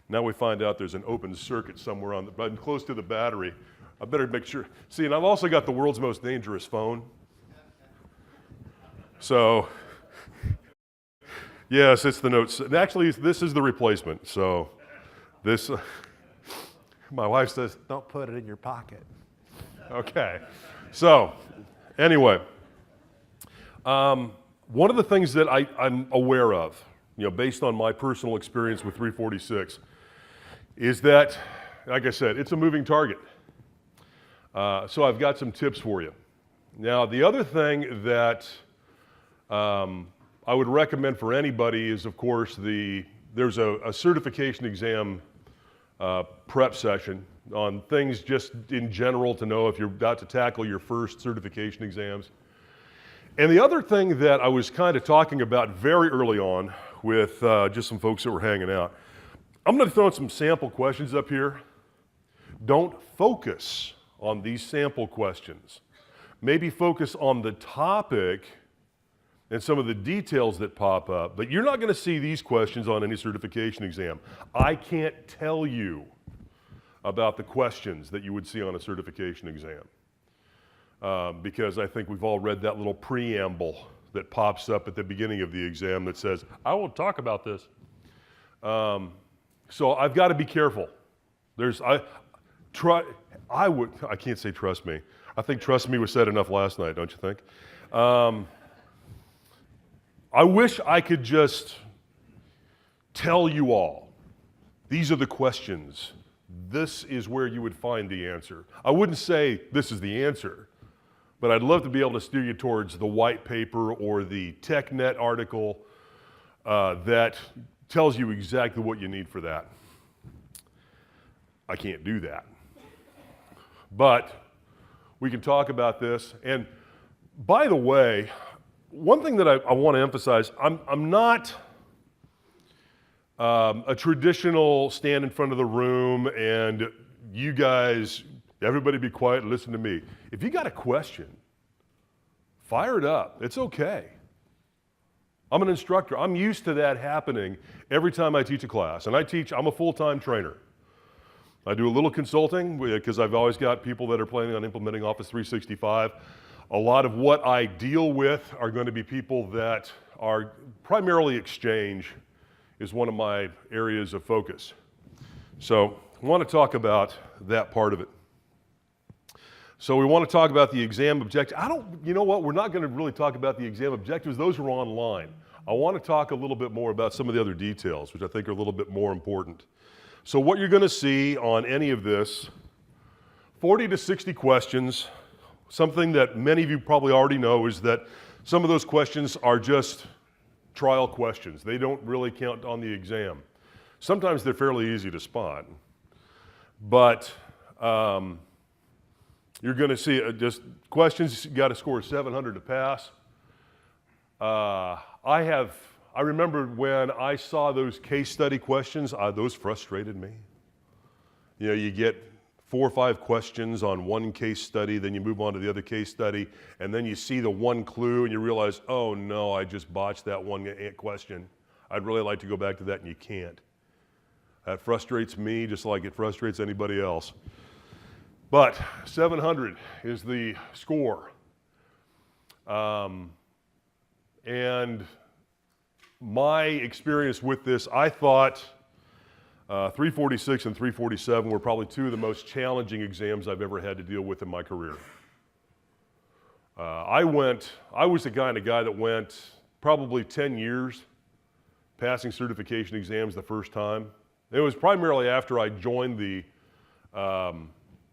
Now we find out there's an open circuit somewhere on the, close to the battery. I better make sure. See, and I've also got the world's most dangerous phone. So, yes, it's the notes. And actually, this is the replacement. So, this, my wife says, don't put it in your pocket. Okay. So, anyway, one of the things that I'm aware of, based on my personal experience with 346, is that, like I said, it's a moving target. So I've got some tips for you. Now, the other thing that I would recommend for anybody is, of course, there's a certification exam prep session on things just in general to know if you're about to tackle your first certification exams. And the other thing that I was kind of talking about very early on with just some folks that were hanging out, I'm going to throw in some sample questions up here. Don't focus on these sample questions. Maybe focus on the topic and some of the details that pop up, but you're not going to see these questions on any certification exam. I can't tell you about the questions that you would see on a certification exam because I think we've all read that little preamble that pops up at the beginning of the exam that says, I will talk about this. So I've got to be careful. I can't say trust me. I think trust me was said enough last night, don't you think? I wish I could just tell you all, these are the questions. This is where you would find the answer. I wouldn't say this is the answer, but I'd love to be able to steer you towards the white paper or the TechNet article that tells you exactly what you need for that. I can't do that. But we can talk about this. And by the way, one thing that I want to emphasize, I'm not a traditional stand in front of the room and you guys, everybody be quiet and listen to me. If you got a question, fire it up. It's okay. I'm an instructor. I'm used to that happening every time I teach a class. And I'm a full-time trainer. I do a little consulting because I've always got people that are planning on implementing Office 365. A lot of what I deal with are going to be people that are primarily Exchange is one of my areas of focus. So I want to talk about that part of it. So we want to talk about the exam objectives. You know what, we're not going to really talk about the exam objectives. Those are online. I want to talk a little bit more about some of the other details, which I think are a little bit more important. So what you're going to see on any of this, 40 to 60 questions. Something that many of you probably already know is that some of those questions are just trial questions. They don't really count on the exam. Sometimes they're fairly easy to spot. But you're going to see just questions, you got to score 700 to pass. I remember when I saw those case study questions, those frustrated me. You get 4 or 5 questions on one case study, then you move on to the other case study, and then you see the one clue and you realize, oh no, I just botched that one question. I'd really like to go back to that and you can't. That frustrates me just like it frustrates anybody else. But 700 is the score. And my experience with this, I thought 346 and 347 were probably 2 of the most challenging exams I've ever had to deal with in my career. I was the kind of guy that went probably 10 years passing certification exams the first time. It was primarily after I joined the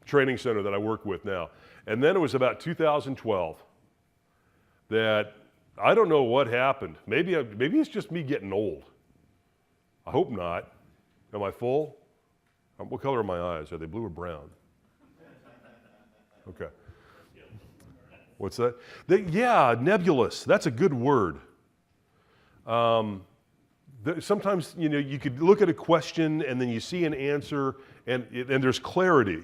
training center that I work with now. And then it was about 2012 that I don't know what happened. Maybe it's just me getting old. I hope not. Am I full? What color are my eyes? Are they blue or brown? Okay. What's that? Yeah, nebulous. That's a good word. Sometimes you could look at a question and then you see an answer and there's clarity.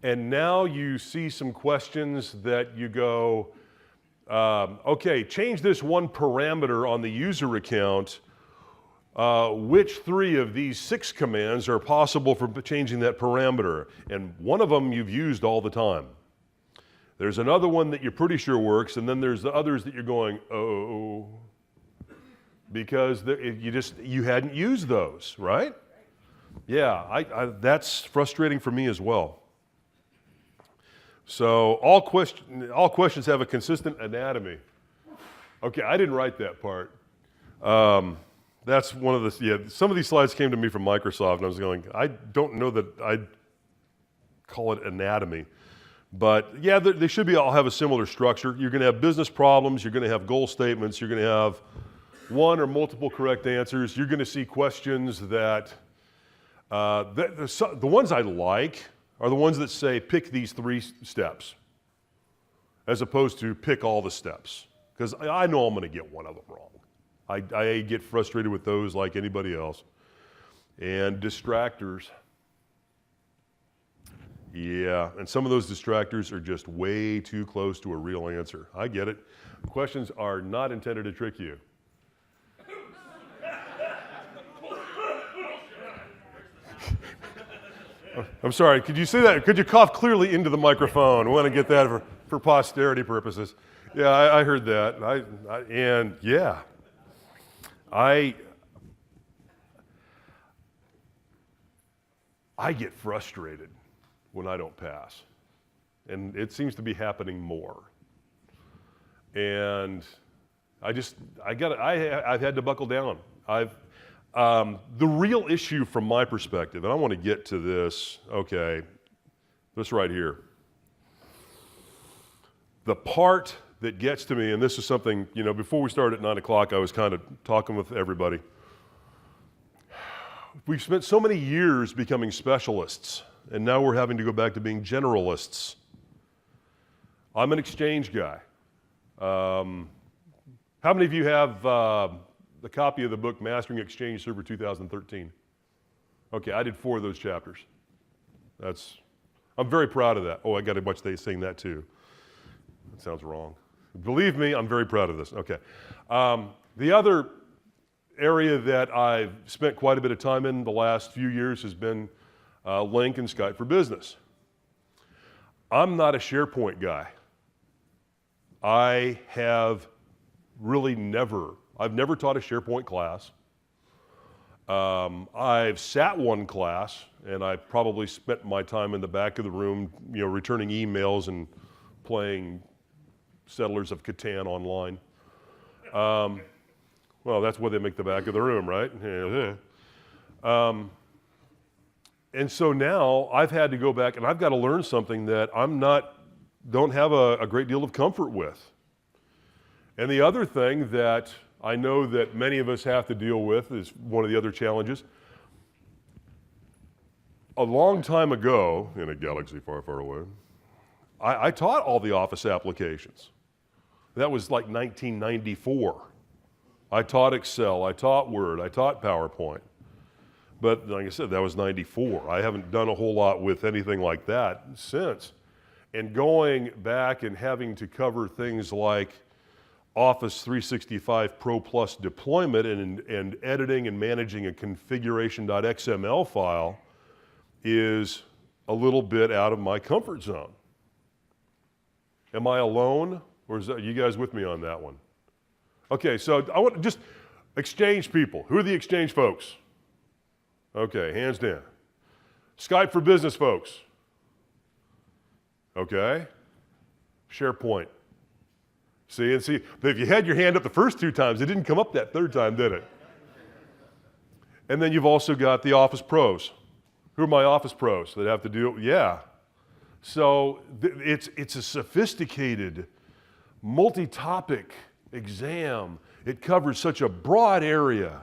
And now you see some questions that you go, okay, change this one parameter on the user account. which 3 of these 6 commands are possible for changing that parameter? And one of them you've used all the time. There's another one that you're pretty sure works, and then there's the others that you're going, oh, because you hadn't used those, right? Yeah, that's frustrating for me as well. So all questions have a consistent anatomy. Okay, I didn't write that part. That's one of the, some of these slides came to me from Microsoft, and I was going, I don't know that I'd call it anatomy. But yeah, they should all have a similar structure. You're going to have business problems, you're going to have goal statements, you're going to have one or multiple correct answers. You're going to see questions that, the ones I like are the ones that say pick these 3 steps, as opposed to pick all the steps. Because I know I'm going to get one of them wrong. I get frustrated with those like anybody else. And distractors. Yeah, and some of those distractors are just way too close to a real answer. I get it. Questions are not intended to trick you. I'm sorry, could you say that? Could you cough clearly into the microphone? We want to get that for posterity purposes. Yeah, I heard that. I get frustrated when I don't pass. And it seems to be happening more. And I've had to buckle down. The real issue from my perspective, and I want to get to this, okay, this right here. The part that gets to me, and this is something, before we started at 9 o'clock, I was kind of talking with everybody. We've spent so many years becoming specialists, and now we're having to go back to being generalists. I'm an exchange guy. How many of you have the copy of the book Mastering Exchange Server 2013? Okay, I did 4 of those chapters. I'm very proud of that. Oh, I got to watch they sing that too. That sounds wrong. Believe me, I'm very proud of this. Okay. The other area that I've spent quite a bit of time in the last few years has been Link and Skype for Business. I'm not a SharePoint guy. I've never taught a SharePoint class. I've sat one class, and I probably spent my time in the back of the room, returning emails and playing Settlers of Catan online. Well, that's where they make the back of the room, right? And so now I've had to go back, and I've got to learn something that don't have a great deal of comfort with. And the other thing that I know that many of us have to deal with is one of the other challenges. A long time ago, in a galaxy far, far away, I taught all the Office applications. That was like 1994. I taught Excel, I taught Word, I taught PowerPoint. But like I said, that was 94. I haven't done a whole lot with anything like that since. And going back and having to cover things like Office 365 Pro Plus deployment and editing and managing a configuration.xml file is a little bit out of my comfort zone. Am I alone, or are you guys with me on that one? Okay, so I want to just exchange people. Who are the exchange folks? Okay, hands down. Skype for Business folks. Okay. SharePoint. See, if you had your hand up the first 2 times, it didn't come up that 3rd time, did it? And then you've also got the Office pros. Who are my Office pros that have to do it? Yeah. So it's a sophisticated, multi-topic exam. It covers such a broad area,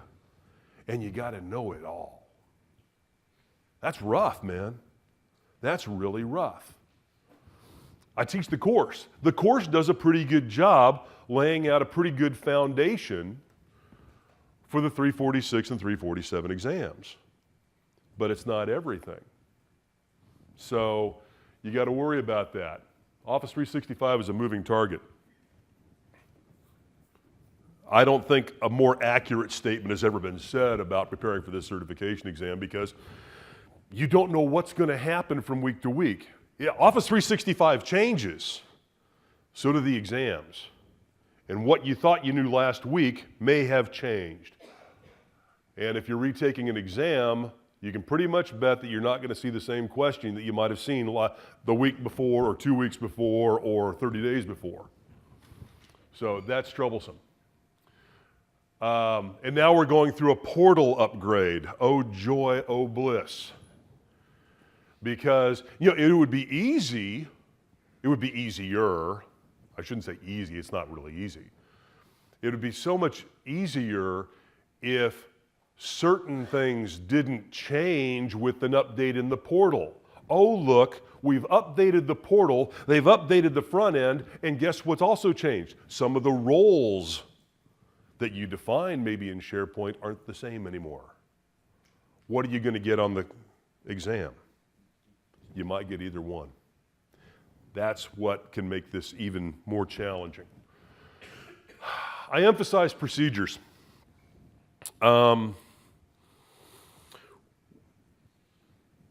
and you got to know it all. That's rough, man. That's really rough. I teach the course. The course does a pretty good job laying out a pretty good foundation for the 346 and 347 exams. But it's not everything. So you got to worry about that. Office 365 is a moving target. I don't think a more accurate statement has ever been said about preparing for this certification exam, because you don't know what's going to happen from week to week. Yeah, Office 365 changes, so do the exams. And what you thought you knew last week may have changed. And if you're retaking an exam, you can pretty much bet that you're not going to see the same question that you might have seen the week before, or 2 weeks before, or 30 days before. So that's troublesome. And now we're going through a portal upgrade. Oh joy, oh bliss. Because, it would be easy, it would be easier. I shouldn't say easy, it's not really easy. It would be so much easier if certain things didn't change with an update in the portal. Oh look, we've updated the portal, they've updated the front end, and guess what's also changed? Some of the roles that you define maybe in SharePoint aren't the same anymore. What are you going to get on the exam? You might get either one. That's what can make this even more challenging. I emphasize procedures.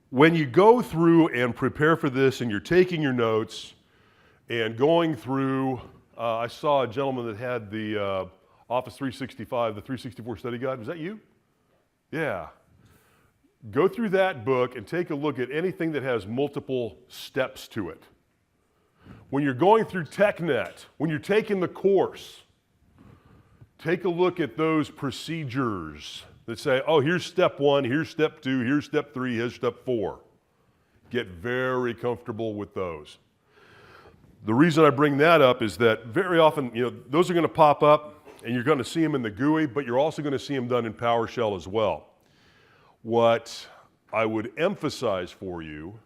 When you go through and prepare for this and you're taking your notes and going through, I saw a gentleman that had the Office 365, the 364 study guide. Was that you? Yeah. Go through that book and take a look at anything that has multiple steps to it. When you're going through TechNet, when you're taking the course, take a look at those procedures that say, oh, here's step 1, here's step 2, here's step 3, here's step 4. Get very comfortable with those. The reason I bring that up is that very often, those are going to pop up and you're going to see them in the GUI, but you're also going to see them done in PowerShell as well. What I would emphasize for you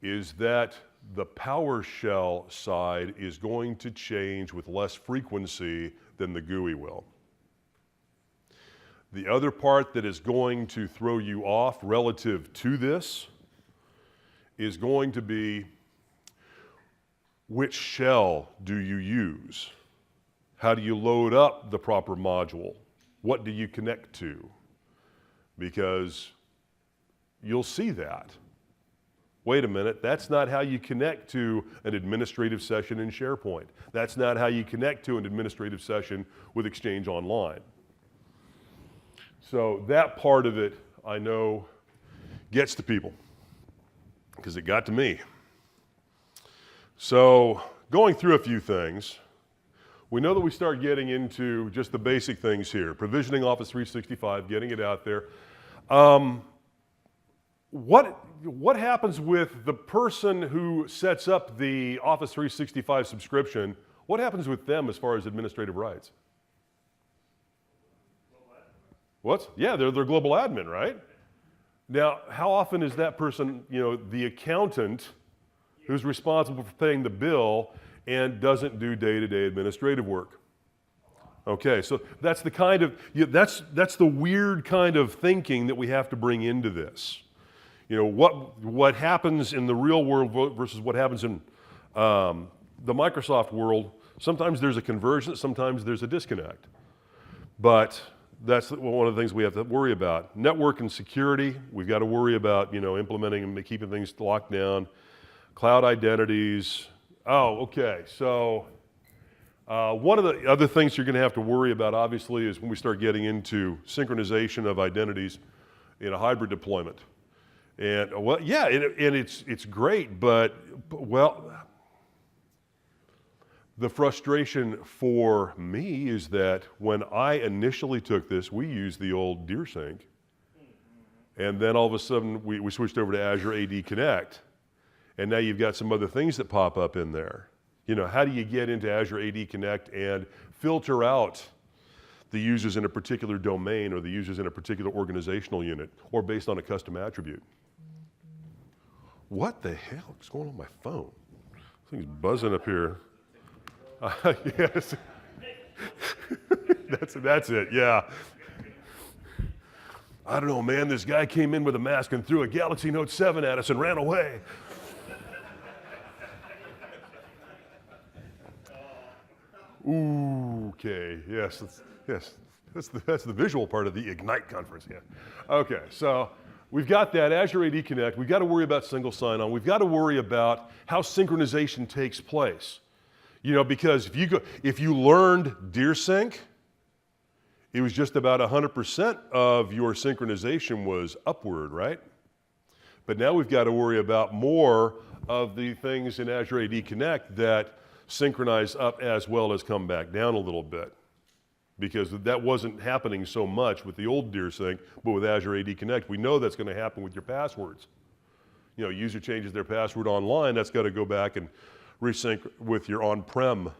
is that the PowerShell side is going to change with less frequency than the GUI will. The other part that is going to throw you off relative to this is going to be, which shell do you use? How do you load up the proper module? What do you connect to? Because you'll see that. Wait a minute, that's not how you connect to an administrative session in SharePoint. That's not how you connect to an administrative session with Exchange Online. So that part of it, I know, gets to people, because it got to me. So going through a few things, we know that we start getting into just the basic things here. Provisioning Office 365, getting it out there. What happens with the person who sets up the Office 365 subscription? What happens with them as far as administrative rights? What? Yeah, they're global admin, right? Now, how often is that person, the accountant who's responsible for paying the bill and doesn't do day-to-day administrative work? Okay, so that's the kind of, that's the weird kind of thinking that we have to bring into this. What happens in the real world versus what happens in the Microsoft world, sometimes there's a convergence, sometimes there's a disconnect. But that's one of the things we have to worry about. Network and security, we've got to worry about, implementing and keeping things locked down. Cloud identities. Oh, okay, so one of the other things you're going to have to worry about, obviously, is when we start getting into synchronization of identities in a hybrid deployment. And well, yeah, and it's great, but the frustration for me is that when I initially took this, we used the old DeerSync, and then all of a sudden we switched over to Azure AD Connect, and now you've got some other things that pop up in there. How do you get into Azure AD Connect and filter out the users in a particular domain or the users in a particular organizational unit or based on a custom attribute? What the hell is going on with my phone? This thing's buzzing up here. Yes. That's it, yeah. I don't know, man, this guy came in with a mask and threw a Galaxy Note 7 at us and ran away. Ooh, okay, yes, that's the visual part of the Ignite conference, yeah. Okay, so we've got that Azure AD Connect. We've got to worry about single sign-on. We've got to worry about how synchronization takes place. Because if you learned DeerSync, it was just about 100% of your synchronization was upward, right? But now we've got to worry about more of the things in Azure AD Connect that synchronize up as well as come back down a little bit. Because that wasn't happening so much with the old DeerSync, but with Azure AD Connect, we know that's going to happen with your passwords. User changes their password online, that's got to go back and resync with your on-prem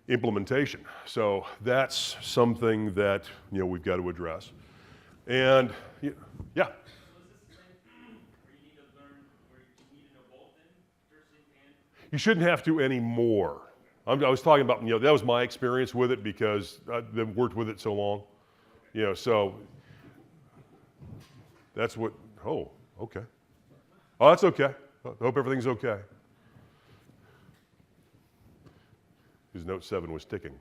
implementation. So that's something that we've got to address. And yeah. You shouldn't have to anymore. I was talking about, that was my experience with it because I've worked with it so long. So that's what, okay. Oh, that's okay. I hope everything's okay. His note 7 was ticking.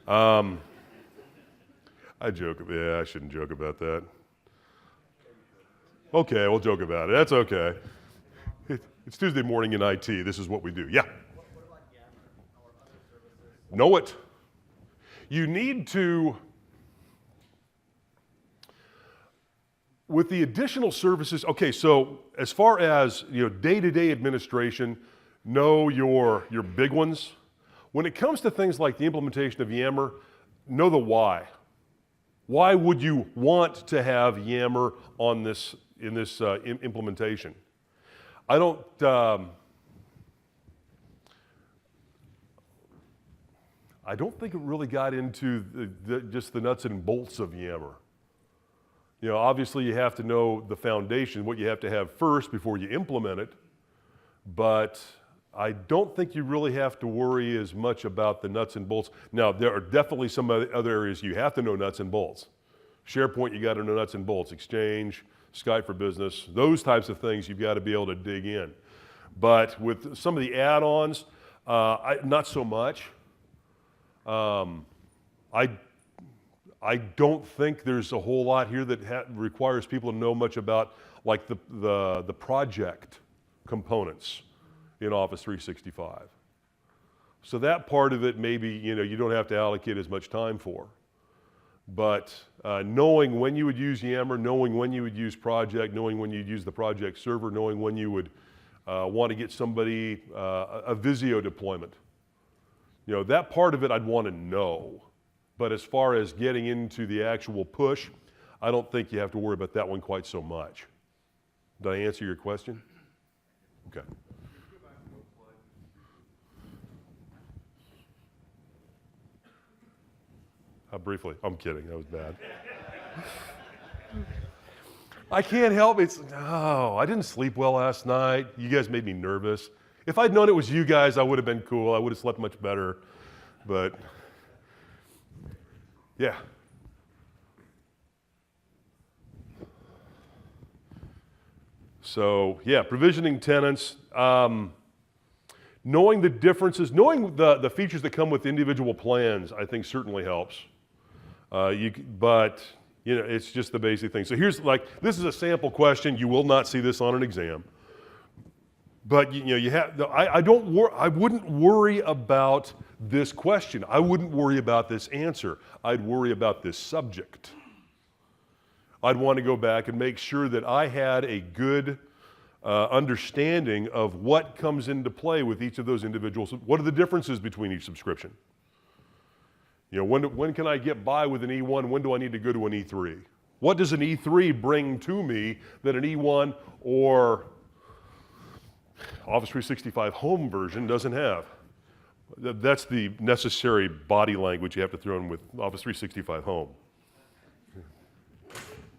I joke, yeah, I shouldn't joke about that. Okay, we'll joke about it, that's okay. It's Tuesday morning in IT, this is what we do, yeah. What about Yammer or other services? Know it. You need to, with the additional services, okay, so as far as day-to-day administration, know your big ones. When it comes to things like the implementation of Yammer, know the why. Why would you want to have Yammer on this in this implementation? I don't think it really got into just the nuts and bolts of Yammer. Obviously you have to know the foundation, what you have to have first before you implement it, but I don't think you really have to worry as much about the nuts and bolts. Now, there are definitely some other areas you have to know nuts and bolts. SharePoint, you got to know nuts and bolts. Exchange, Skype for Business, those types of things you've got to be able to dig in. But with some of the add-ons, not so much. I don't think there's a whole lot here that requires people to know much about like the project components in Office 365. So that part of it maybe you don't have to allocate as much time for. But knowing when you would use Yammer, knowing when you would use project, knowing when you'd use the project server, knowing when you would want to get somebody a Visio deployment. That part of it I'd want to know. But as far as getting into the actual push, I don't think you have to worry about that one quite so much. Did I answer your question? Okay. Briefly, I'm kidding, that was bad. I can't help it. I didn't sleep well last night. You guys made me nervous. If I'd known it was you guys, I would have been cool. I would have slept much better, but yeah. So yeah, provisioning tenants, knowing the differences, knowing the features that come with individual plans, I think certainly helps. But it's just the basic thing. So here's this is a sample question. You will not see this on an exam. But I wouldn't worry about this question. I wouldn't worry about this answer. I'd worry about this subject. I'd want to go back and make sure that I had a good understanding of what comes into play with each of those individuals. What are the differences between each subscription? When can I get by with an E1? When do I need to go to an E3? What does an E3 bring to me that an E1 or Office 365 Home version doesn't have? That's the necessary body language you have to throw in with Office 365 Home.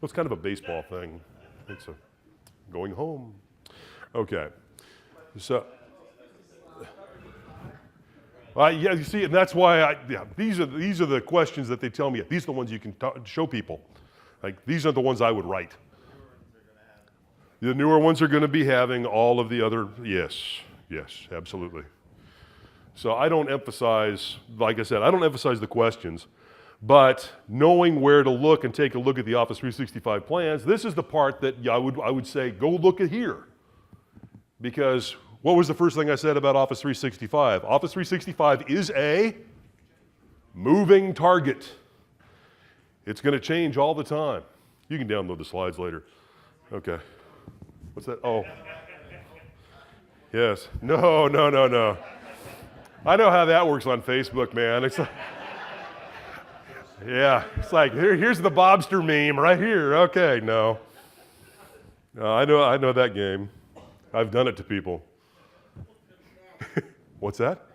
It's kind of a baseball thing. It's going home. Okay. So. Yeah, you see, and that's why these are the questions that they tell me. These are the ones you can show people. These are the ones I would write. The newer ones are going to be having all of the other, yes, absolutely. So I don't emphasize, like I said, I don't emphasize the questions, but knowing where to look and take a look at the Office 365 plans, this is the part that I would say, go look at here. Because what was the first thing I said about Office 365? Office 365 is a moving target. It's going to change all the time. You can download the slides later. Okay. What's that? Oh. Yes. No. I know how that works on Facebook, man. It's like, yeah, it's like here's the Bobster meme right here. Okay, no. I know that game. I've done it to people. What's that?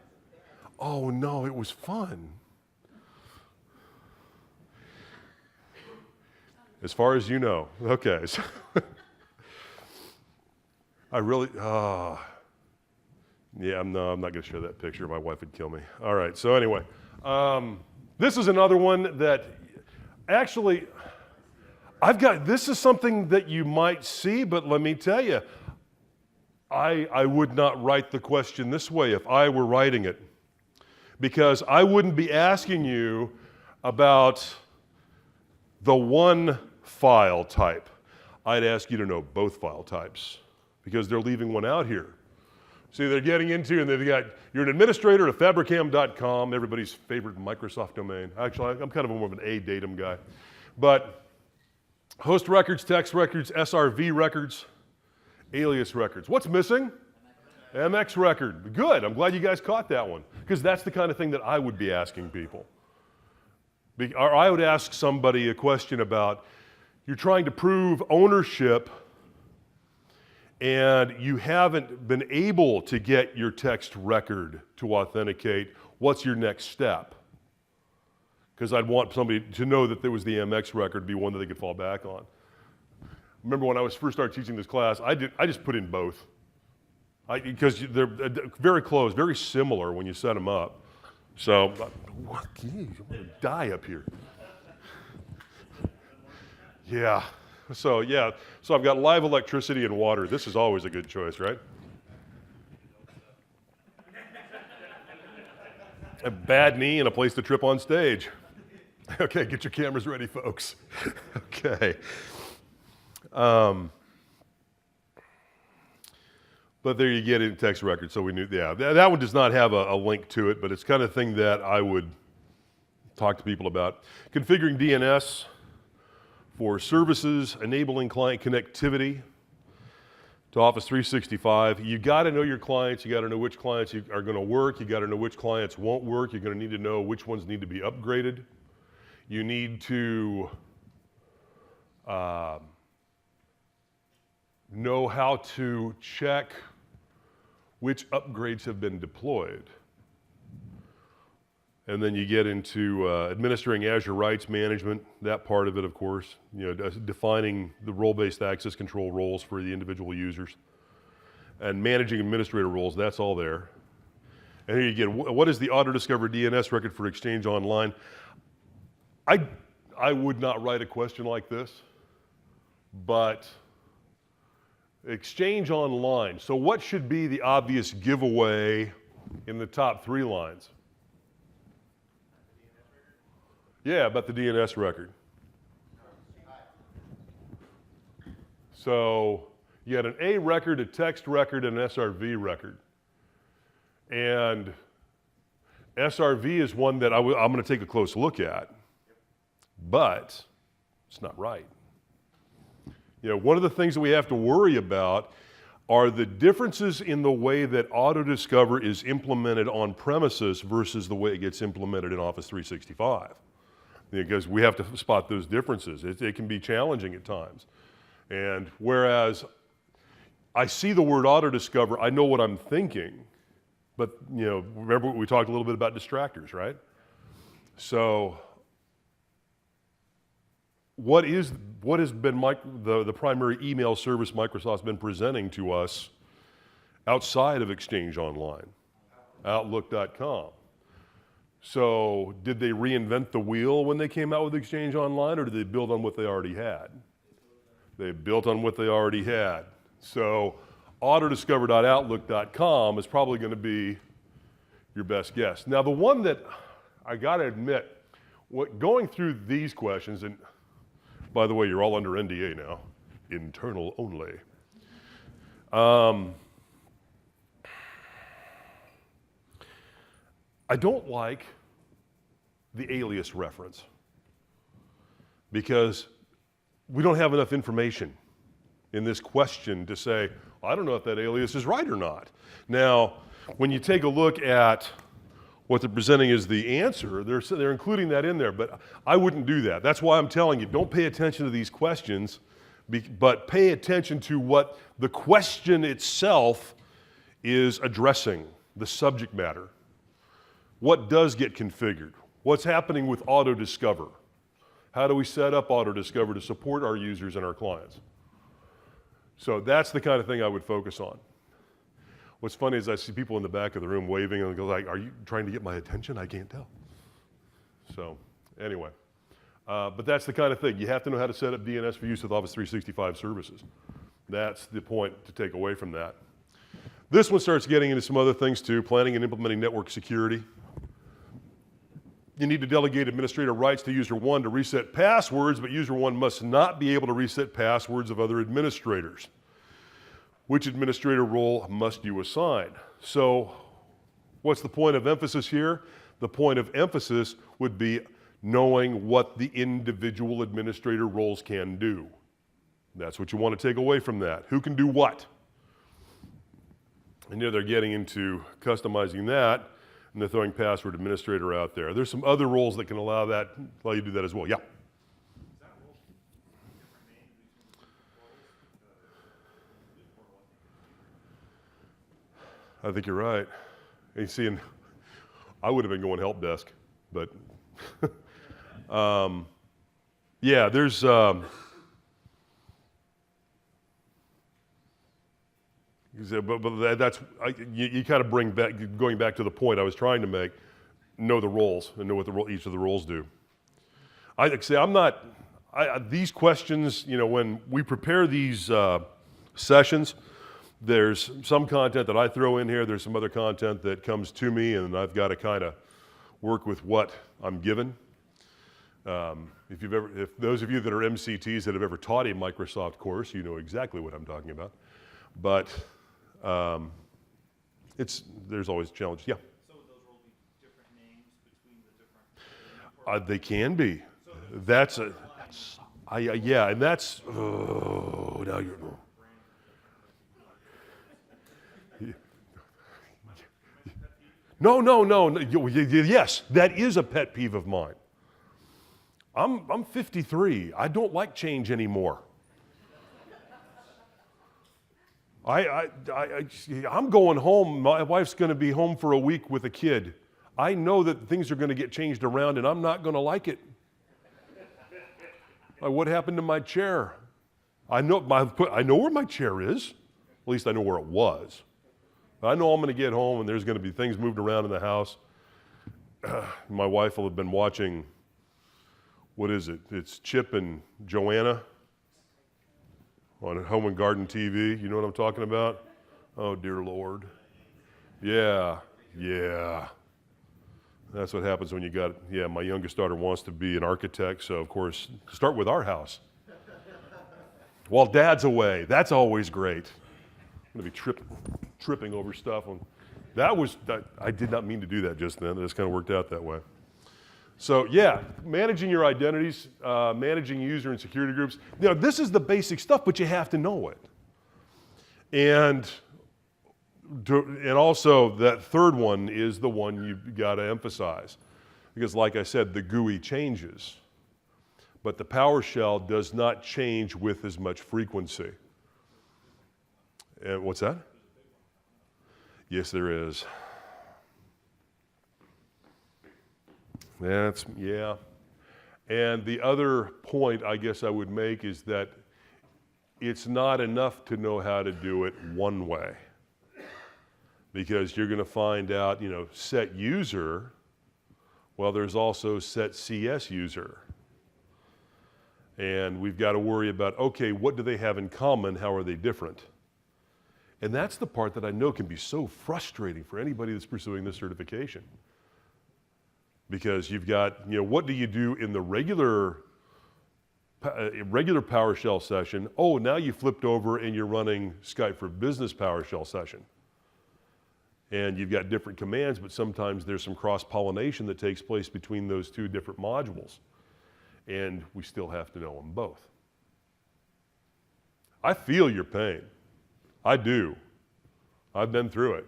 Oh no, it was fun. As far as you know. Okay. So I really, yeah, no, I'm not going to share that picture. My wife would kill me. All right, so anyway, this is another one that actually, this is something that you might see, but let me tell you, I would not write the question this way if I were writing it, because I wouldn't be asking you about the one file type. I'd ask you to know both file types, because they're leaving one out here. See, they're getting into, and they've got, you're an administrator at fabricam.com, everybody's favorite Microsoft domain. Actually, I'm kind of more of an A-datum guy. But host records, text records, SRV records, alias records. What's missing? MX record. Good, I'm glad you guys caught that one, because that's the kind of thing that I would be asking people. Or I would ask somebody a question about, you're trying to prove ownership and you haven't been able to get your text record to authenticate, what's your next step? Because I'd want somebody to know that there was the MX record, be one that they could fall back on. Remember when I first started teaching this class, I just put in both. Because they're very close, very similar when you set them up. So, geez, I'm gonna die up here. Yeah. So I've got live electricity and water. This is always a good choice, right? A bad knee and a place to trip on stage. Okay, get your cameras ready, folks. Okay. But there you get it in text record. So we knew, yeah, that one does not have a link to it, but it's kind of thing that I would talk to people about. Configuring DNS for services, enabling client connectivity to Office 365. You got to know your clients. You got to know which clients are going to work. You got to know which clients won't work. You're going to need to know which ones need to be upgraded. You need to know how to check which upgrades have been deployed. And then you get into administering Azure rights management, that part of it, of course, defining the role-based access control roles for the individual users, and managing administrator roles, that's all there. And here you get, what is the auto-discover DNS record for Exchange Online? I would not write a question like this, but Exchange Online. So what should be the obvious giveaway in the top 3 lines? Yeah, about the DNS record. So you had an A record, a text record, and an SRV record. And SRV is one that I'm going to take a close look at, but it's not right. One of the things that we have to worry about are the differences in the way that auto-discover is implemented on premises versus the way it gets implemented in Office 365. Because we have to spot those differences. It can be challenging at times. And whereas I see the word auto-discover, I know what I'm thinking. But remember we talked a little bit about distractors, right? So what has been the primary email service Microsoft's been presenting to us outside of Exchange Online? Outlook.com. So did they reinvent the wheel when they came out with Exchange Online, or did they build on what they already had? They built on what they already had. So autodiscover.outlook.com is probably going to be your best guess. Now, the one that I got to admit, going through these questions, and by the way, you're all under NDA now, internal only. I don't like the alias reference because we don't have enough information in this question to say, I don't know if that alias is right or not. Now, when you take a look at what they're presenting as the answer, they're including that in there, but I wouldn't do that. That's why I'm telling you, don't pay attention to these questions, but pay attention to what the question itself is addressing, the subject matter. What does get configured? What's happening with auto-discover? How do we set up auto-discover to support our users and our clients? So that's the kind of thing I would focus on. What's funny is I see people in the back of the room waving and go like, are you trying to get my attention? I can't tell. So anyway, but that's the kind of thing. You have to know how to set up DNS for use with Office 365 services. That's the point to take away from that. This one starts getting into some other things too, planning and implementing network security. You need to delegate administrator rights to user one to reset passwords, but user one must not be able to reset passwords of other administrators. Which administrator role must you assign? So what's the point of emphasis here? The point of emphasis would be knowing what the individual administrator roles can do. That's what you want to take away from that. Who can do what? And they're getting into customizing that, and they're throwing password administrator out there. There's some other roles that can allow you to do that as well. Yeah? I think you're right. And you see, and I would have been going help desk, but yeah, there's but that's you kind of bring back, going back to the point I was trying to make. Know the roles and know what each of the roles do. I say these questions. You know, when we prepare these sessions. There's some content that I throw in here, there's some other content that comes to me, and I've got to kind of work with what I'm given. If those of you that are MCTs that have ever taught a Microsoft course, you know exactly what I'm talking about. But there's always a challenge. Yeah? So would those roles be different names between the different? They can be. Yeah, and that's, now you're, No. Yes, that is a pet peeve of mine. I'm 53. I don't like change anymore. I'm going home. My wife's going to be home for a week with a kid. I know that things are going to get changed around, and I'm not going to like it. What happened to my chair? I know where my chair is. At least I know where it was. I know I'm going to get home and there's going to be things moved around in the house. My wife will have been watching, what is it? It's Chip and Joanna on Home and Garden TV. You know what I'm talking about? Oh, dear Lord. Yeah. That's what happens when you got, my youngest daughter wants to be an architect, so of course, start with our house. While Dad's away, that's always great. I'm going to be tripping over stuff. I did not mean to do that just then. It just kind of worked out that way. So yeah, managing your identities, managing user and security groups. This is the basic stuff, but you have to know it. And also that third one is the one you've got to emphasize. Because like I said, the GUI changes. But the PowerShell does not change with as much frequency. And what's that? Yes, there is. Yeah. And the other point I guess I would make is that it's not enough to know how to do it one way. Because you're going to find out, set user, well, there's also set CS user. And we've got to worry about, okay, what do they have in common? How are they different? And that's the part that I know can be so frustrating for anybody that's pursuing this certification. Because you've got, what do you do in the regular PowerShell session? Oh, now you flipped over and you're running Skype for Business PowerShell session. And you've got different commands, but sometimes there's some cross-pollination that takes place between those two different modules. And we still have to know them both. I feel your pain. I do. I've been through it.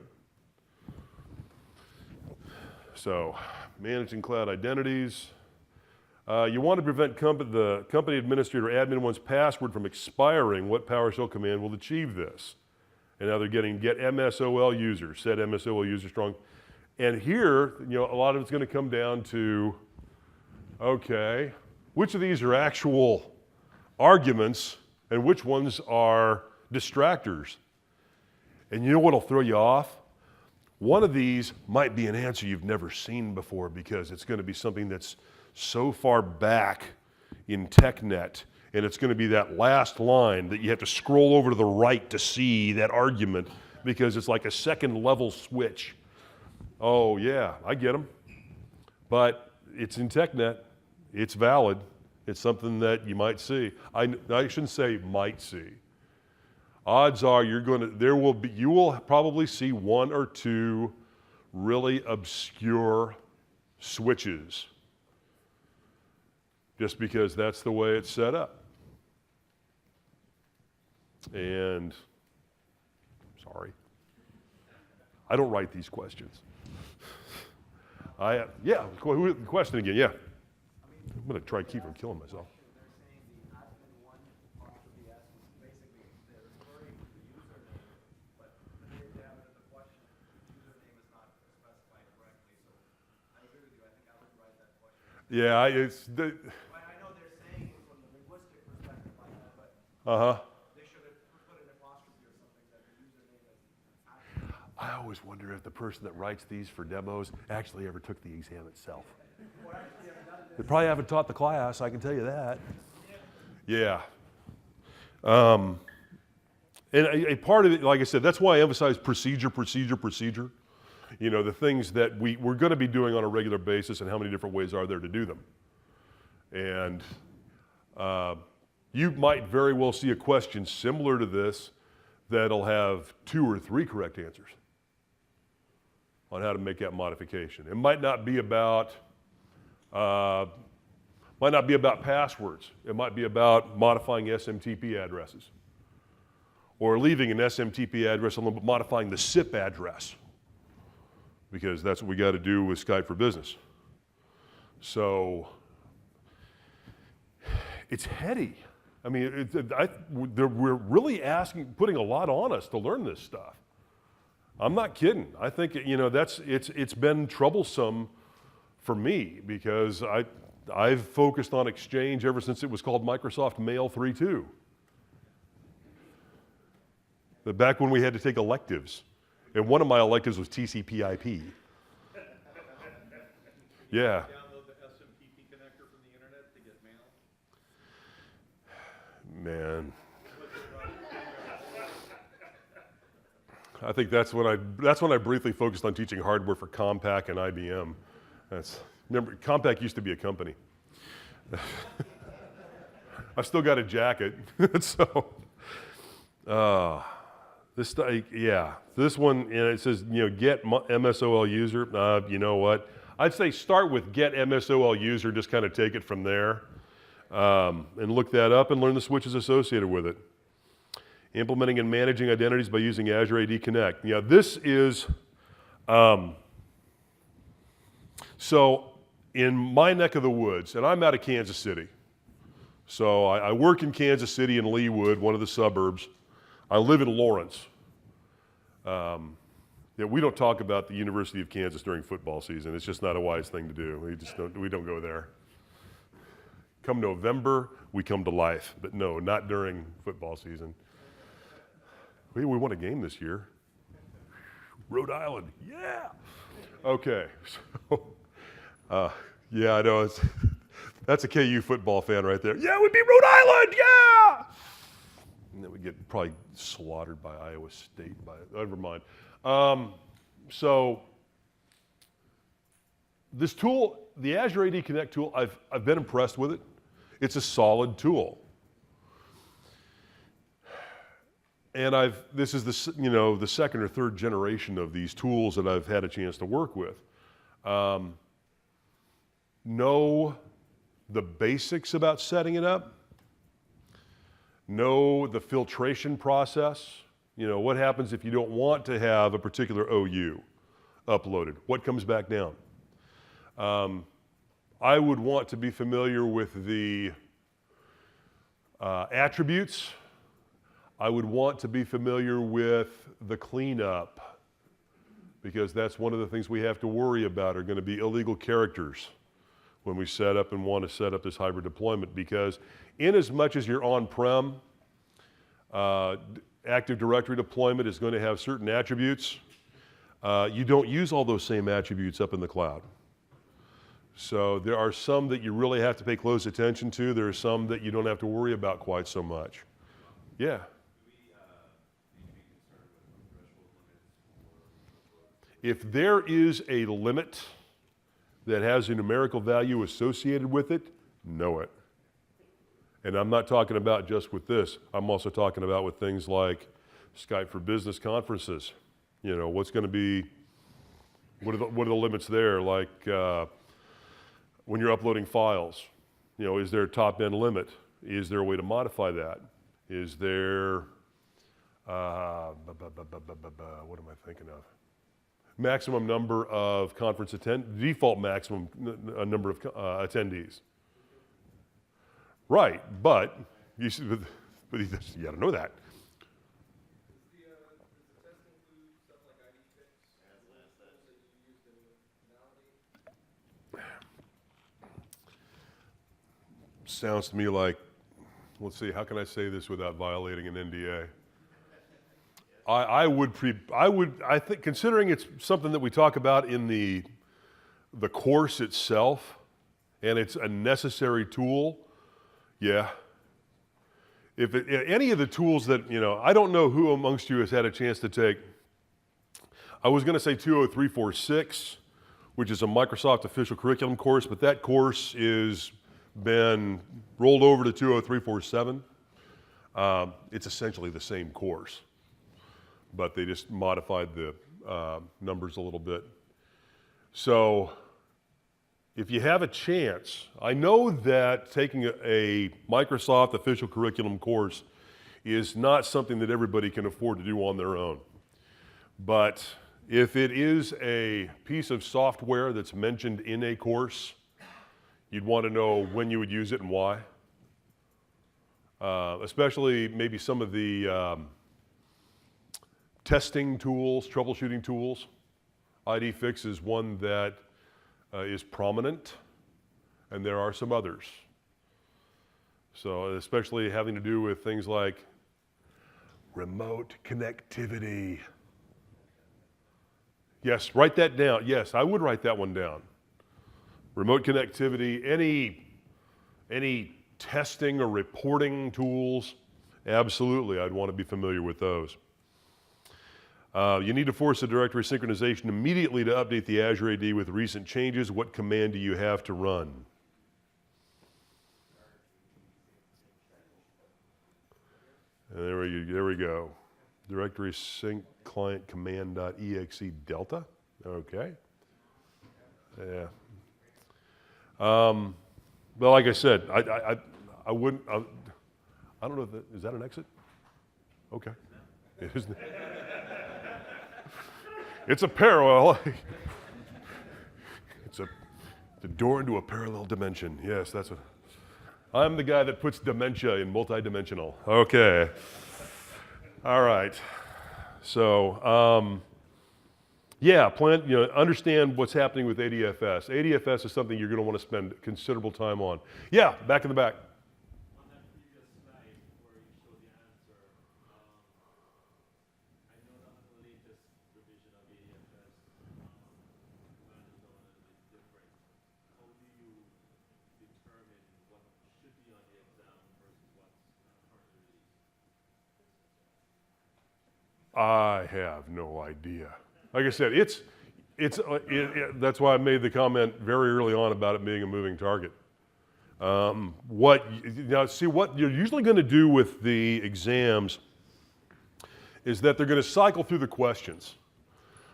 So, managing cloud identities. You want to prevent the company administrator or admin one's password from expiring. What PowerShell command will achieve this? And now they're getting get MSOL user, set MSOL user strong. And here, a lot of it's going to come down to, okay, which of these are actual arguments and which ones are distractors? And you know what'll throw you off? One of these might be an answer you've never seen before because it's going to be something that's so far back in TechNet, and it's going to be that last line that you have to scroll over to the right to see that argument because it's like a second level switch. Oh yeah, I get them. But it's in TechNet. It's valid. It's something that you might see. I shouldn't say might see. Odds are you will probably see one or two really obscure switches just because that's the way it's set up. And, sorry, I don't write these questions. Yeah, question again, yeah. I'm going to try to keep from killing myself. Yeah, I know they're saying it from the linguistic perspective like that, but they should have put an apostrophe or something that the username is actually. I always wonder if the person that writes these for demos actually ever took the exam itself. They probably haven't taught the class, I can tell you that. Yeah. And a part of it, like I said, that's why I emphasize procedure. The things that we're going to be doing on a regular basis and how many different ways are there to do them. And you might very well see a question similar to this that'll have 2 or 3 correct answers on how to make that modification. It might not be about passwords. It might be about modifying SMTP addresses or leaving an SMTP address alone but modifying the SIP address, because that's what we got to do with Skype for Business. So it's heady. I mean, we're really putting a lot on us to learn this stuff. I'm not kidding. I think it's been troublesome for me because I've focused on Exchange ever since it was called Microsoft Mail 3.2. Back when we had to take electives. And one of my electives was TCP/IP. Yeah. Download the SMTP connector from the internet to get mail. Man. I think that's when I briefly focused on teaching hardware for Compaq and IBM. Remember, Compaq used to be a company. I still got a jacket, so. This one, and it says, get MSOL user. You know what? I'd say start with get MSOL user, just kind of take it from there, and look that up and learn the switches associated with it. Implementing and managing identities by using Azure AD Connect. Yeah, this is, so in my neck of the woods, and I'm out of Kansas City. So I work in Kansas City in Leawood, one of the suburbs. I live in Lawrence. We don't talk about the University of Kansas during football season. It's just not a wise thing to do. We don't go there. Come November, we come to life. But no, not during football season. We won a game this year. Rhode Island, yeah. Okay, so, yeah, I know, that's a KU football fan right there. Yeah, we beat Rhode Island, yeah! And then we get probably slaughtered by Iowa State. Never mind. So this tool, the Azure AD Connect tool, I've been impressed with it. It's a solid tool. And this is the second or third generation of these tools that I've had a chance to work with. Know the basics about setting it up. Know the filtration process. What happens if you don't want to have a particular OU uploaded? What comes back down? I would want to be familiar with the attributes. I would want to be familiar with the cleanup, because that's one of the things we have to worry about are going to be illegal characters when we set up and want to set up this hybrid deployment, because in as much as you're on-prem, Active Directory deployment is going to have certain attributes. You don't use all those same attributes up in the cloud. So there are some that you really have to pay close attention to. There are some that you don't have to worry about quite so much. Yeah. If there is a limit that has a numerical value associated with it, know it. And I'm not talking about just with this. I'm also talking about with things like Skype for Business conferences. What's going to be, what are the limits there? Like when you're uploading files, is there a top-end limit? Is there a way to modify that? Is there, what am I thinking of? Maximum number of conference default maximum number of attendees. Right, but you got to know that. Does the test include stuff like ID fix and tools that you use to validate? Sounds to me like, let's see, how can I say this without violating an NDA? I think, considering it's something that we talk about in the course itself, and it's a necessary tool, yeah. If any of the tools that, I don't know who amongst you has had a chance to take, I was going to say 20346, which is a Microsoft official curriculum course, but that course is been rolled over to 20347. It's essentially the same course, but they just modified the numbers a little bit. So if you have a chance, I know that taking a Microsoft official curriculum course is not something that everybody can afford to do on their own. But if it is a piece of software that's mentioned in a course, you'd want to know when you would use it and why. Especially maybe some of the testing tools, troubleshooting tools. ID Fix is one that is prominent, and there are some others. So especially having to do with things like remote connectivity. Yes, write that down. Yes, I would write that one down. Remote connectivity, any testing or reporting tools, absolutely, I'd want to be familiar with those. You need to force the directory synchronization immediately to update the Azure AD with recent changes. What command do you have to run? And there we go. Directory sync client command.exe delta. Okay. Yeah. Well, like I said, I wouldn't. I don't know if is that an exit? Okay. It is. It's a parallel. It's the door into a parallel dimension. Yes, that's what. I'm the guy that puts dementia in multidimensional. Okay. All right. So, yeah, understand what's happening with ADFS. ADFS is something you're going to want to spend considerable time on. Yeah, back in the back. On that previous slide where you showed the answer, I know that on the latest revision of ADFS, command is now a little bit different. How do you determine what should be on the exam versus what's currently released? I have no idea. Like I said, that's why I made the comment very early on about it being a moving target. What you're usually going to do with the exams is that they're going to cycle through the questions.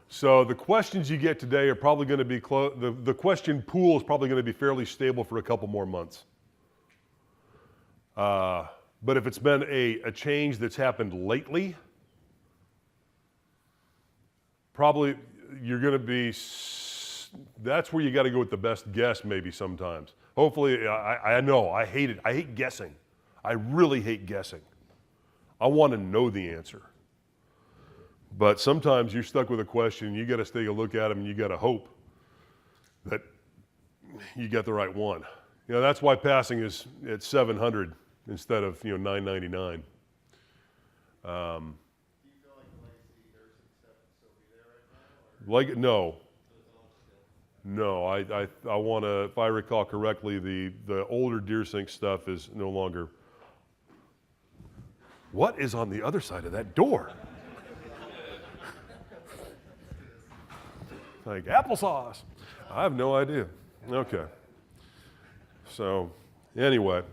So the questions you get today are probably going to be the question pool is probably going to be fairly stable for a couple more months. But if it's been a change that's happened lately, probably you're going to be, that's where you got to go with the best guess maybe sometimes. Hopefully, I know, I hate it. I hate guessing. I really hate guessing. I want to know the answer. But sometimes you're stuck with a question, you got to take a look at them, and you got to hope that you get the right one. That's why passing is at 700 instead of 999. Do you feel like the legacy nursing stuff will still be there right now? No, I want to. If I recall correctly, the older DeerSync stuff is no longer. What is on the other side of that door? Like applesauce. I have no idea. Okay. So, anyway,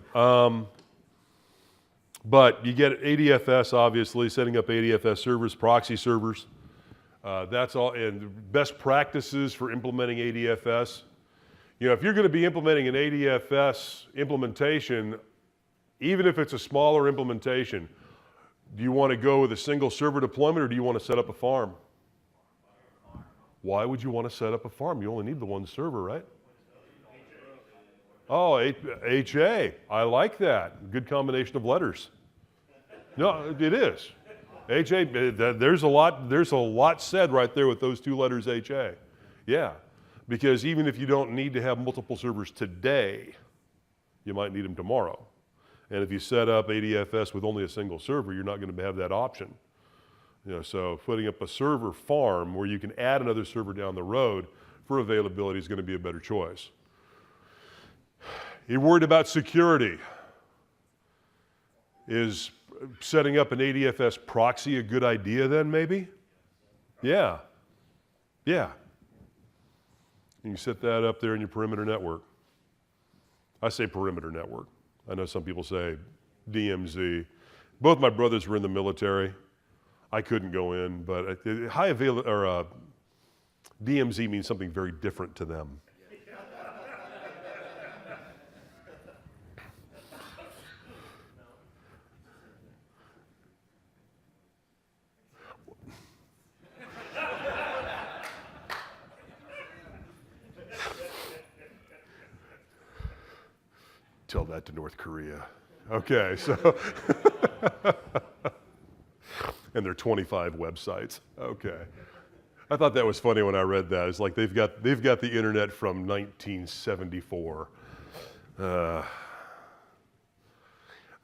but you get ADFS, obviously, setting up ADFS servers, proxy servers. That's all, and best practices for implementing ADFS. If you're going to be implementing an ADFS implementation, even if it's a smaller implementation, do you want to go with a single server deployment or do you want to set up a farm? Why would you want to set up a farm? You only need the one server, right? Oh, HA. I like that. Good combination of letters. No, it is. HA, there's a lot said right there with those two letters HA. Yeah, because even if you don't need to have multiple servers today, you might need them tomorrow. And if you set up ADFS with only a single server, you're not going to have that option. So putting up a server farm where you can add another server down the road for availability is going to be a better choice. You're worried about security. Is setting up an ADFS proxy a good idea then, maybe? Yeah. You can set that up there in your perimeter network. I say perimeter network. I know some people say DMZ. Both my brothers were in the military. I couldn't go in, but DMZ means something very different to them. Tell that to North Korea. Okay, so. And their 25 websites. Okay. I thought that was funny when I read that. It's like they've got the internet from 1974.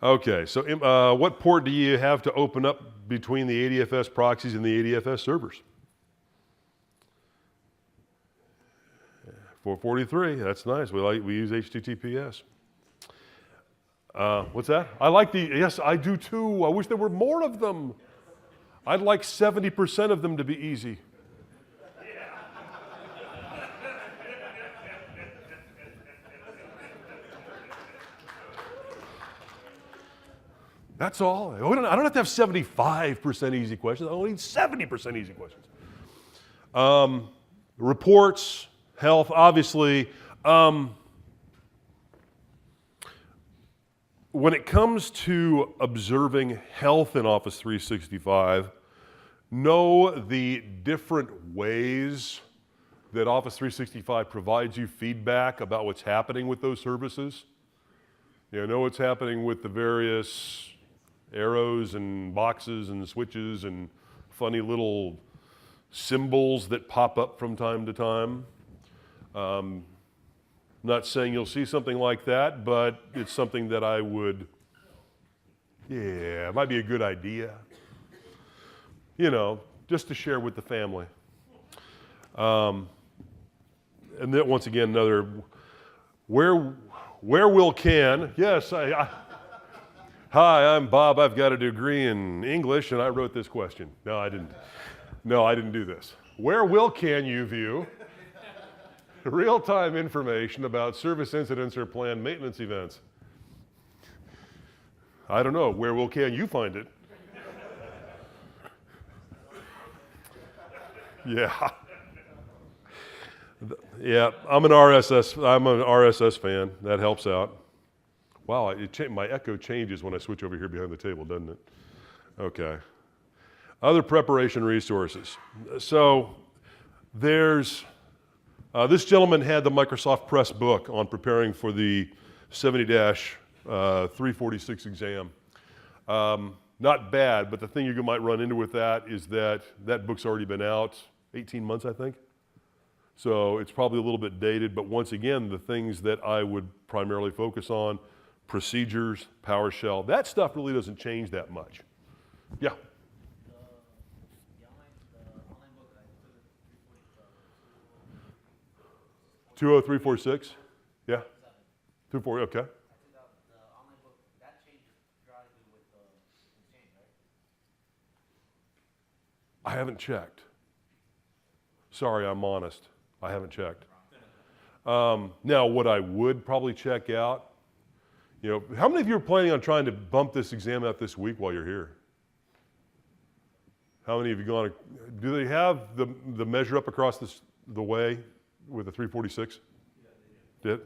Okay, so what port do you have to open up between the ADFS proxies and the ADFS servers? 443, that's nice. We use HTTPS. What's that? Yes, I do too. I wish there were more of them. I'd like 70% of them to be easy. That's all. I don't have to have 75% easy questions. I only need 70% easy questions. Reports, health, obviously. When it comes to observing health in Office 365, know the different ways that Office 365 provides you feedback about what's happening with those services. Know what's happening with the various arrows and boxes and switches and funny little symbols that pop up from time to time. Not saying you'll see something like that, but it's something that I would, it might be a good idea. Just to share with the family. And then once again, another, where will can, yes, Hi, I'm Bob. I've got a degree in English, and I wrote this question. No, I didn't. No, I didn't do this. Where can you view real-time information about service incidents or planned maintenance events? I don't know. Where can you find it? Yeah. Yeah, I'm an RSS fan. That helps out. Wow, my echo changes when I switch over here behind the table, doesn't it? Okay. Other preparation resources. So there's, this gentleman had the Microsoft Press book on preparing for the 70-346 exam. Not bad, but the thing you might run into with that is that that book's already been out 18 months, I think. So it's probably a little bit dated, but once again, the things that I would primarily focus on, procedures, PowerShell, that stuff really doesn't change that much. Yeah? The online book that I took it 20346? Yeah? 240, okay. I took out the online book, that changes drastically with the exchange, right? I haven't checked. Sorry, I'm honest. I haven't checked. Now, what I would probably check out, how many of you are planning on trying to bump this exam out this week while you're here? How many of you gone? Do they have the measure up across the way with the 346? Yeah, they do.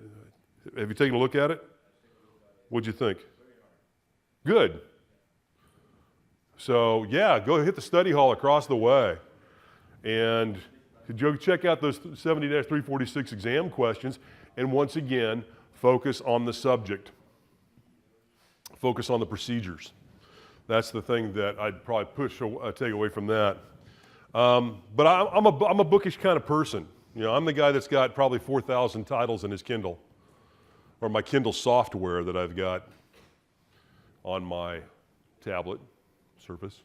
Have you taken a look at it? What'd you think? Good. So yeah, go hit the study hall across the way, and go check out those 70-346 exam questions. And once again, focus on the subject. Focus on the procedures. That's the thing that I'd probably take away from that. But I'm a bookish kind of person. I'm the guy that's got probably 4,000 titles in his Kindle, or my Kindle software that I've got on my tablet, Surface.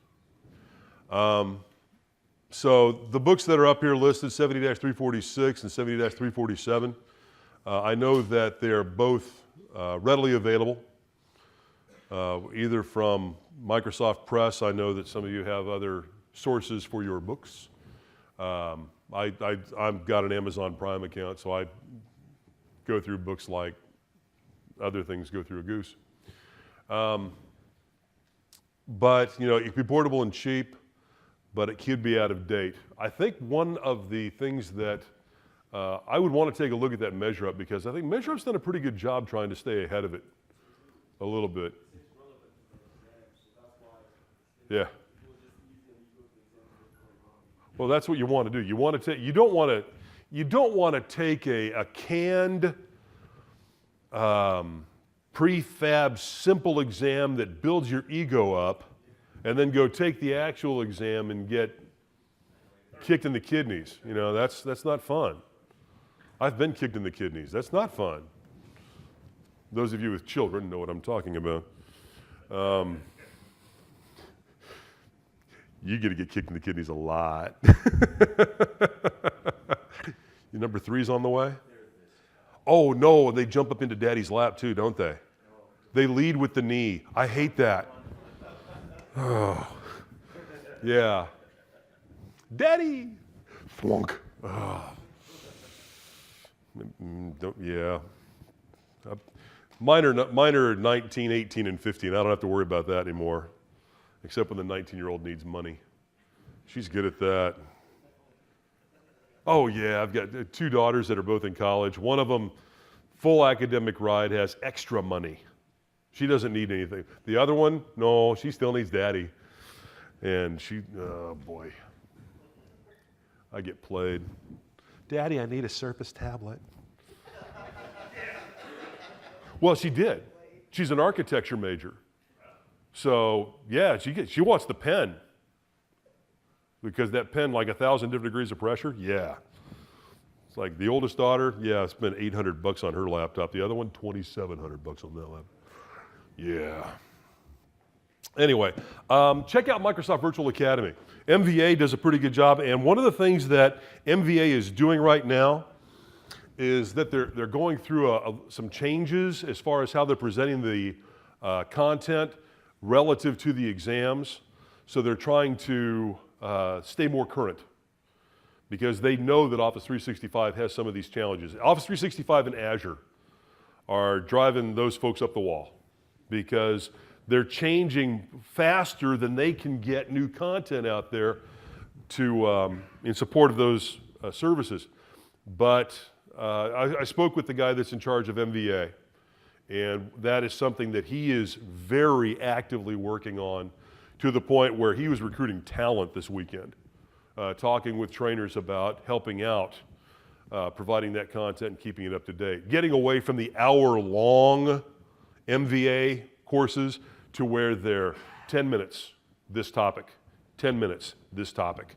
So the books that are up here listed, 70-346 and 70-347, I know that they're both readily available, either from Microsoft Press. I know that some of you have other sources for your books. I've got an Amazon Prime account, so I go through books like other things go through a goose. But it can be portable and cheap, but it could be out of date. I think one of the things that I would want to take a look at that Measure Up, because I think Measure Up's done a pretty good job trying to stay ahead of it a little bit. Yeah. Well, that's what you want to do. You want to take. You don't want to take a canned, prefab, simple exam that builds your ego up, and then go take the actual exam and get kicked in the kidneys. That's not fun. I've been kicked in the kidneys. That's not fun. Those of you with children know what I'm talking about. You get to get kicked in the kidneys a lot. Your number 3's on the way? Oh, no, they jump up into daddy's lap too, don't they? They lead with the knee. I hate that. Oh, yeah. Daddy! Flunk. Oh. Yeah. Mine are 19, 18, and 15. I don't have to worry about that anymore, except when the 19-year-old needs money. She's good at that. Oh, yeah, I've got 2 daughters that are both in college. One of them, full academic ride, has extra money. She doesn't need anything. The other one, no, she still needs daddy. And oh boy, I get played. Daddy, I need a Surface tablet. Well, she did. She's an architecture major. So yeah, she wants the pen. Because that pen, like 1,000 different degrees of pressure, yeah. It's like the oldest daughter, yeah, I spent $800 on her laptop. The other one, $2,700 on that laptop. Yeah. Anyway, check out Microsoft Virtual Academy. MVA does a pretty good job, and one of the things that MVA is doing right now is that they're going through some changes as far as how they're presenting the content. relative to the exams. So they're trying to stay more current because they know that Office 365 has some of these challenges. Office 365 and Azure are driving those folks up the wall because they're changing faster than they can get new content out there to in support of those services. But I spoke with the guy that's in charge of MVA, and that is something that he is very actively working on, to the point where he was recruiting talent this weekend, talking with trainers about helping out, providing that content and keeping it up to date. Getting away from the hour-long MVA courses to where they're 10 minutes, this topic, 10 minutes, this topic,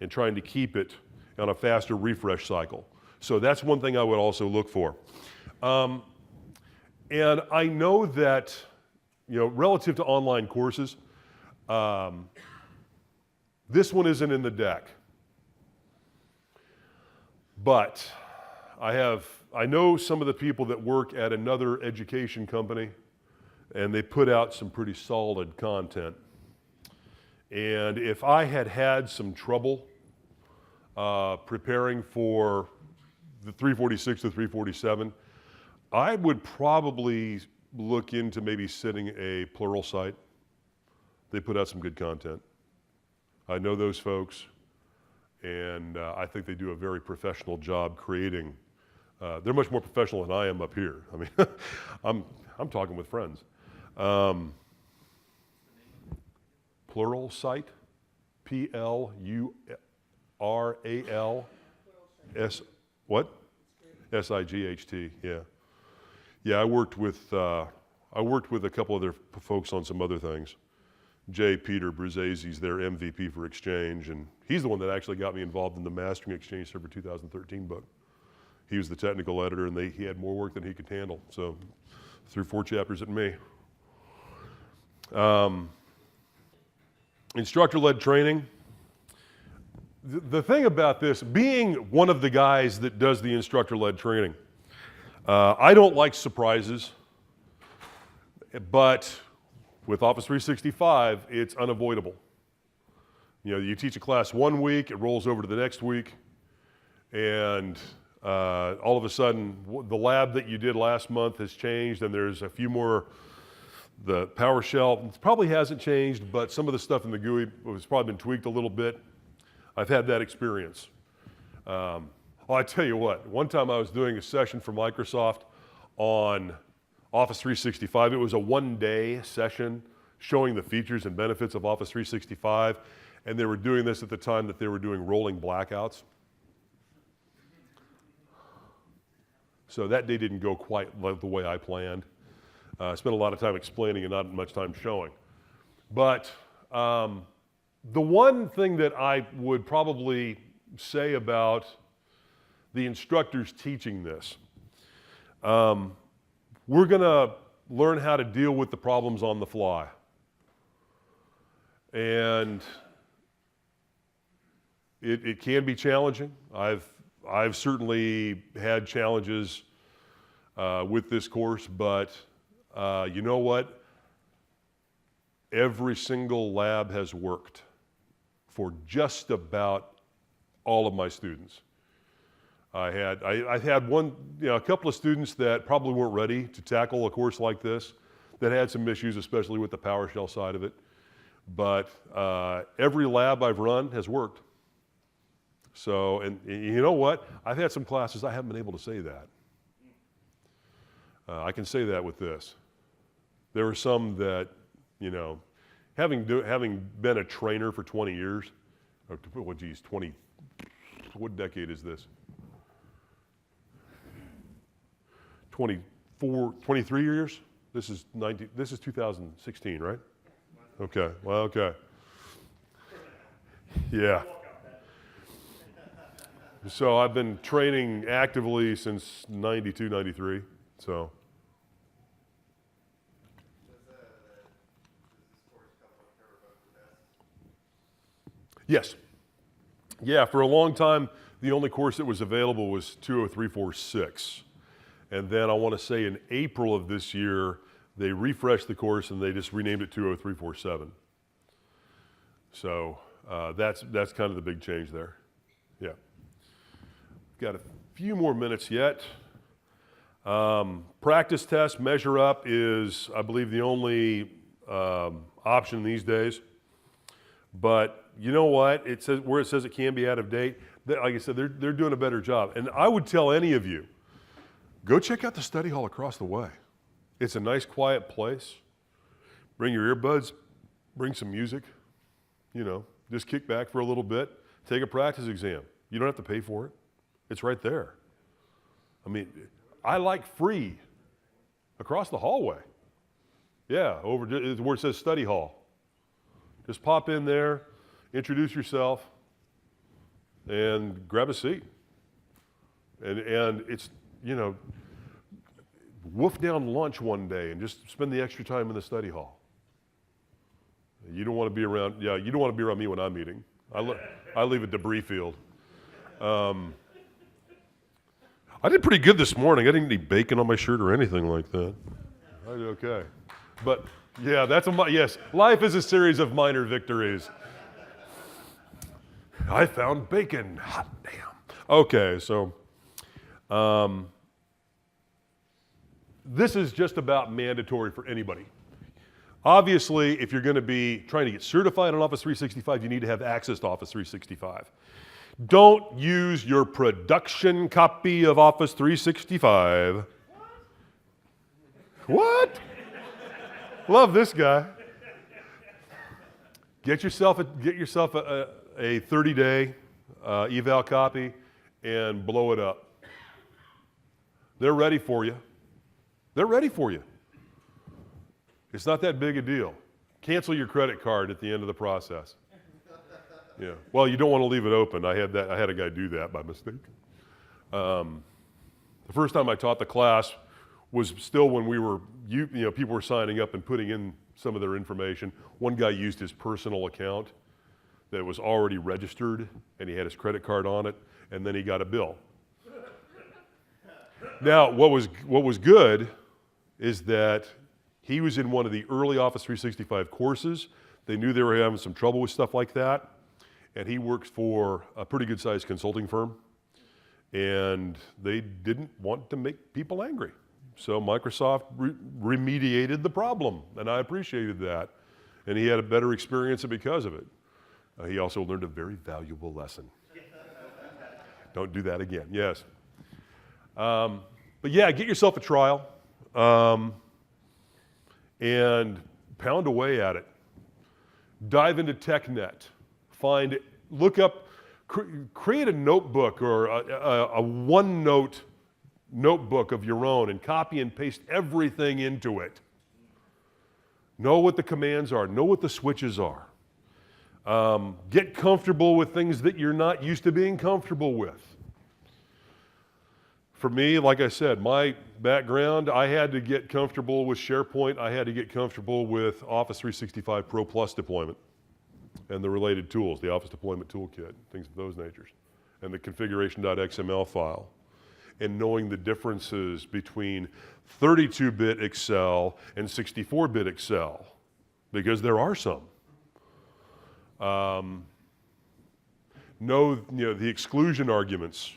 and trying to keep it on a faster refresh cycle. So that's one thing I would also look for. And I know that, relative to online courses, this one isn't in the deck. But I know some of the people that work at another education company, and they put out some pretty solid content. And if I had had some trouble preparing for the 346 to 347, I would probably look into maybe sitting a Plural site. They put out some good content. I know those folks, and I think they do a very professional job creating. They're much more professional than I am up here. I mean, I'm talking with friends. Plural site, Pluralssight, what? SIGHT, yeah. Yeah, I worked with a couple of their folks on some other things. Peter Brzezzi's their MVP for Exchange, and he's the one that actually got me involved in the Mastering Exchange Server 2013 book. He was the technical editor, and he had more work than he could handle, so threw 4 chapters at me. Instructor-led training. The thing about this, being one of the guys that does the instructor-led training, I don't like surprises, but with Office 365, it's unavoidable. You teach a class one week, it rolls over to the next week, and all of a sudden, the lab that you did last month has changed, and there's a few more. The PowerShell probably hasn't changed, but some of the stuff in the GUI has probably been tweaked a little bit. I've had that experience. I tell you what, one time I was doing a session for Microsoft on Office 365. It was a one-day session showing the features and benefits of Office 365, and they were doing this at the time that they were doing rolling blackouts. So that day didn't go quite the way I planned. I spent a lot of time explaining and not much time showing. But the one thing that I would probably say about the instructors teaching this, we're going to learn how to deal with the problems on the fly. And it can be challenging. I've certainly had challenges with this course, but you know what? Every single lab has worked for just about all of my students. I had a couple of students that probably weren't ready to tackle a course like this, that had some issues, especially with the PowerShell side of it. But every lab I've run has worked. So, and you know what? I've had some classes I haven't been able to say that. I can say that with this. There were some that, having been a trainer for 20 years, what decade is this? 23 years? This is 2016, right? Okay, well, okay. Yeah. So I've been training actively since 92, 93, so. Yes. Yeah, for a long time, the only course that was available was 20346. And then I want to say in April of this year, They refreshed the course and they just renamed it 20347. So that's kind of the big change there. Yeah. Got a few more minutes yet. Practice test, measure up is, I believe, the only option these days. But you know what? It says where it says it can be out of date. Like I said, they're doing a better job. And I would tell any of you, go check out the study hall across the way. It's a nice, quiet place. Bring your earbuds, bring some music. You know, just kick back for a little bit. Take a practice exam. You don't have to pay for it. It's right there. I mean, I like free across the hallway. Yeah, over where it says study hall. Just pop in there, introduce yourself, and grab a seat. And it's, you know, woof down lunch one day and just spend the extra time in the study hall. You don't want to be around, you don't want to be around me when I'm eating. I leave a debris field. I did pretty good this morning. I didn't need bacon on my shirt or anything like that. I did okay. But yeah, yes, life is a series of minor victories. I found bacon. Hot damn. Okay, so this is just about mandatory for anybody. Obviously, if you're going to be trying to get certified on Office 365, you need to have access to Office 365. Don't use your production copy of Office 365. What? Love this guy. Get yourself a 30-day eval copy and blow it up. They're ready for you. They're ready for you. It's not that big a deal. Cancel your credit card at the end of the process. Yeah. Well, you don't want to leave it open. I had a guy do that by mistake. The first time I taught the class was still when people were signing up and putting in some of their information. One guy used his personal account that was already registered, and he had his credit card on it, and then he got a bill. Now, what was good is that he was in one of the early Office 365 courses. They knew they were having some trouble with stuff like that. And he works for a pretty good sized consulting firm. And they didn't want to make people angry. So Microsoft remediated the problem. And I appreciated that. And he had a better experience because of it. He also learned a very valuable lesson. Don't do that again. Yes. But yeah, get yourself a trial. And pound away at it. Dive into TechNet. Look up, create a notebook or a OneNote notebook of your own and copy and paste everything into it. Know what the commands are. Know what the switches are. Get comfortable with things that you're not used to being comfortable with. For me, like I said, my background, I had to get comfortable with SharePoint. I had to get comfortable with Office 365 Pro Plus deployment and the related tools, the Office Deployment Toolkit, things of those natures, and the configuration.xml file, and knowing the differences between 32-bit Excel and 64-bit Excel, because there are some. Know the exclusion arguments.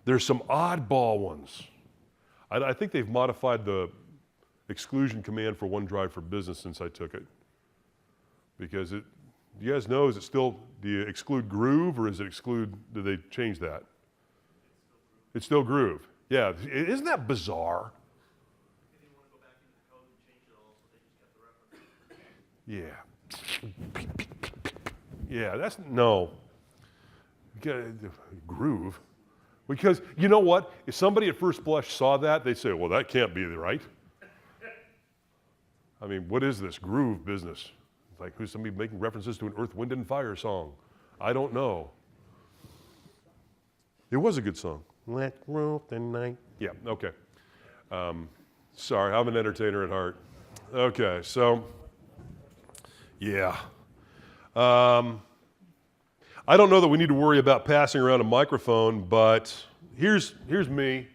There's some oddball ones. I think they've modified the exclusion command for OneDrive for Business since I took it. Because do you guys know, is it still, do you exclude Groove or is it exclude, do they change that? It's still Groove. Yeah, isn't that bizarre? They didn't want to go back into the code and change it all, so they just kept the reference. Yeah. Yeah, no. Groove. Because you know what? If somebody at first blush saw that, they'd say, well, that can't be right. I mean, what is this Groove business? It's like, who's somebody making references to an Earth, Wind, and Fire song? I don't know. It was a good song. Let roll the night. Yeah, okay. Sorry, I'm an entertainer at heart. Okay, so, yeah. I don't know that we need to worry about passing around a microphone, but here's me.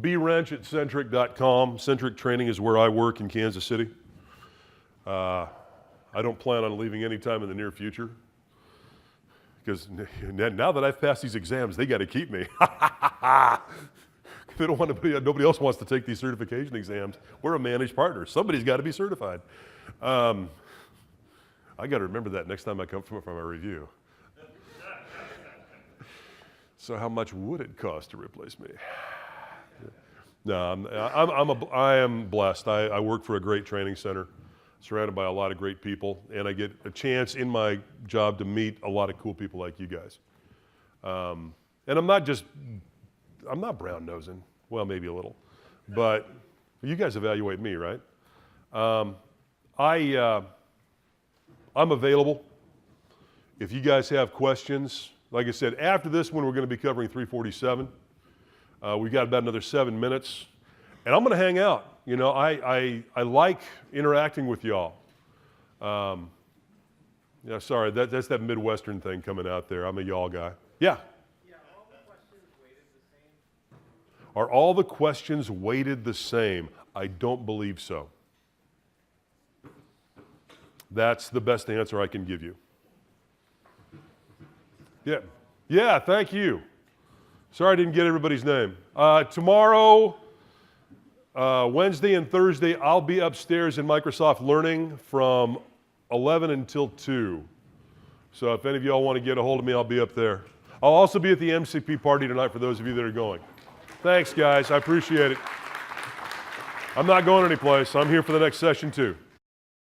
bwrench@centric.com. Centric Training is where I work in Kansas City. I don't plan on leaving anytime in the near future because now that I've passed these exams, they got to keep me. They don't want nobody else wants to take these certification exams. We're a managed partner. Somebody's got to be certified. I got to remember that next time I come for my review. So how much would it cost to replace me? No, I am blessed. I work for a great training center, surrounded by a lot of great people, and I get a chance in my job to meet a lot of cool people like you guys. And I'm not brown nosing. Well, maybe a little, but you guys evaluate me, right? I'm available. If you guys have questions, like I said, after this one, we're going to be covering 347. We've got about another 7 minutes, and I'm going to hang out. You know, I like interacting with y'all. Yeah, sorry, that's that Midwestern thing coming out there. I'm a y'all guy. Yeah. Yeah, all the questions weighted the same? Are all the questions weighted the same? I don't believe so. That's the best answer I can give you. Yeah. Yeah, thank you. Sorry I didn't get everybody's name. Tomorrow, Wednesday and Thursday, I'll be upstairs in Microsoft Learning from 11 until 2. So if any of y'all want to get a hold of me, I'll be up there. I'll also be at the MCP party tonight for those of you that are going. Thanks, guys. I appreciate it. I'm not going anyplace. I'm here for the next session, too.